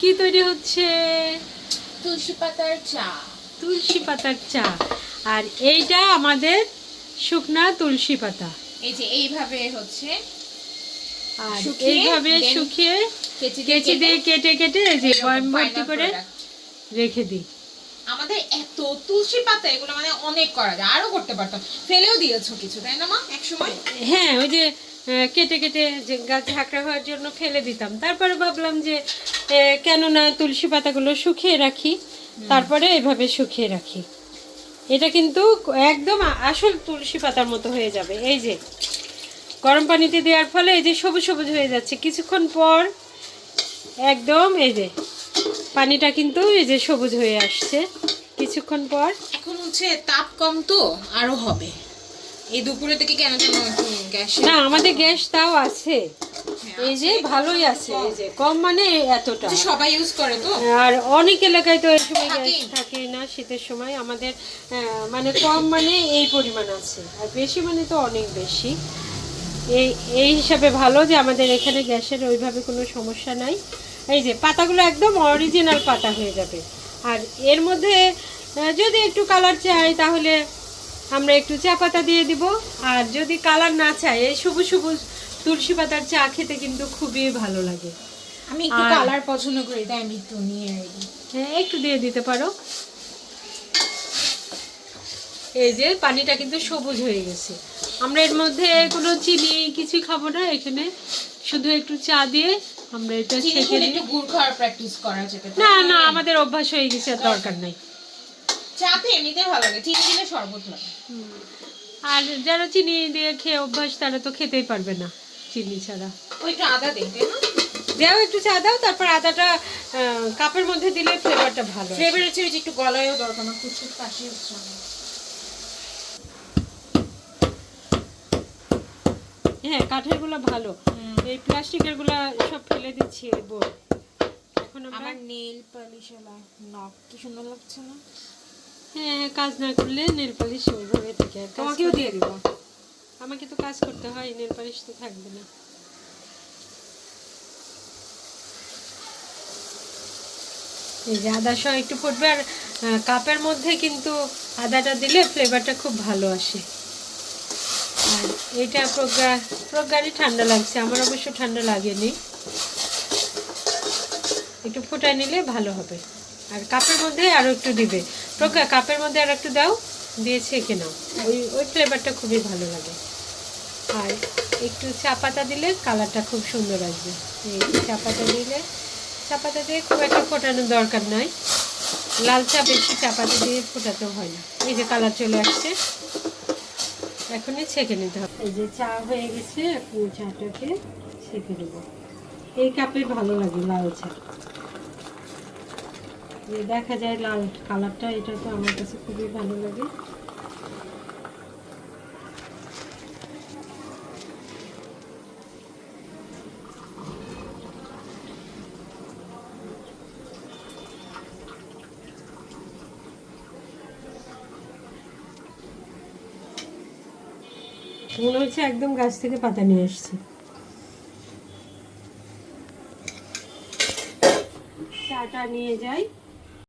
কি তৈরি হচ্ছে? তুলসী পাতার চা। তুলসী পাতার চা। আর এইটা আমাদের শুকনা তুলসী পাতা। এই যে এইভাবে হচ্ছে আর এইভাবে শুকিয়ে কেচি দিয়ে কেটে কেটে এই যে বয়াম ভর্তি করে রেখে দিই। আমাদের এত তুলসী পাতা, এগুলো মানে অনেক করা যায়, আরো করতে পারতাম। ফেলেও দিয়েছো কিছু, তাই না মা? এক সময় হ্যাঁ, ওই যে কেটে কেটে যে গাছ ঝাঁকড়া হওয়ার জন্য ফেলে দিতাম। তারপরে ভাবলাম যে কেন না তুলসী পাতাগুলো শুকিয়ে রাখি, তারপরে এভাবে শুকিয়ে রাখি। এটা কিন্তু একদম আসল তুলসী পাতার মতো হয়ে যাবে। এই যে গরম পানিতে দেওয়ার ফলে এই যে সবুজ সবুজ হয়ে যাচ্ছে, কিছুক্ষণ পর একদম এই যে পানিটা কিন্তু এই যে সবুজ হয়ে আসছে কিছুক্ষণ পর। এখন হচ্ছে তাপ কম, তো আরো হবে। এই দুপুরে থেকে কেন যেন গ্যাস না, আমাদের গ্যাস তাও আছে, এই যে ভালোই আছে। এই যে কম মানে এতটা, সবাই ইউজ করে তো। আর অনেক এলাকায় তো এই সময় গ্যাস থাকে না। শীতের সময় আমাদের মানে কম মানে এই পরিমাণ আছে, আর বেশি মানে তো অনেক বেশি। এই হিসাবে ভালো যে আমাদের এখানে গ্যাসের ওইভাবে কোনো সমস্যা নাই। এই যে পাতাগুলো একদম অরিজিনাল পাতা হয়ে যাবে। আর এর মধ্যে যদি একটু কালার চাই তাহলে আমরা একটু চা পাতা দিয়ে দিব। আর যদি কালার না চাই, এই সবুজ সবুজ তুলসী পাতার চা খেতে কিন্তু খুবই ভালো লাগে। আমি একটু কালার পছন্দ করি, তাই আমি একটু নিয়ে আসি। হ্যাঁ, একটু দিয়ে দিতে পারো। এই যে পানিটা কিন্তু সবুজ হয়ে গেছে। আমরা এর মধ্যে কোনো চিনি কিছু খাবো না, এখানে শুধু একটু চা দিয়ে আমরা এটা ছেঁকে দিই। একটু গুড় খাওয়ার প্র্যাকটিস করা যাবে। না না, আমাদের অভ্যাস হয়ে গেছে, আর দরকার নাই। চাতে এমনিতে ভালো লাগে, চিনি দিলে শরবত লাগে। আর যারা চিনি দিয়ে খেয়ে অভ্যাস তারা তো খেতেই পারবে না চিনি ছাড়া। ওইটা আদা দেই, তাই না? দাও, একটু চা দাও, তারপর আদাটা কাপের মধ্যে দিলে ফ্লেভারটা ভালো। ফ্লেভার হচ্ছে একটু গলায়ও দরকার না, কুচকুচ কাশি হচ্ছে। হ্যাঁ, কাঠের গুলো ভালো, এই প্লাস্টিকের গুলা সব ফেলে দিচ্ছি। এখন আমার নেল পলিশ নখ কি সুন্দর লাগছে না? হ্যাঁ, কাজ না করলে নেল পালিশ ওইভাবে থাকে। তোমাকেও দিয়ে দিব। আমাকে তো কাজ করতে হয়, নেল পালিশ তো থাকবে না। এই যে আদা সহ একটু ফুটবে, আর কাপের মধ্যে কিন্তু আদাটা দিলে ফ্লেভারটা খুব ভালো আসে। আর এটা প্রজ্ঞারই ঠান্ডা লাগছে, আমার অবশ্য ঠান্ডা লাগেনি। একটু ফুটাই নিলে ভালো হবে। আর কাপের মধ্যে আরও একটু দিবে। প্রজ্ঞা, কাপের মধ্যে আর একটু দাও, দিয়ে ছেঁকে নাও। ওই ফ্লেভারটা খুবই ভালো লাগে। আর একটু চা পাতা দিলে কালারটা খুব সুন্দর আসবে। এই চা পাতা দিয়ে খুব একটা ফোটানোর দরকার নাই। লাল চা বেশি চা পাতা দিয়ে ফোটাতে হয় না। এই যে কালার চলে আসছে, এখনই ছেঁকে নিতে হবে। এই যে চা হয়ে গেছে, এখন চাটাকে ছেঁকে নেব। এই কাপে ভালো লাগে লাল চা, দেখা যায় লাল কালারটা, এটা তো আমার কাছে খুবই ভালো লাগে। মনে হচ্ছে একদম গাছ থেকে পাতা নিয়ে আসছি। চাটা নিয়ে যাই।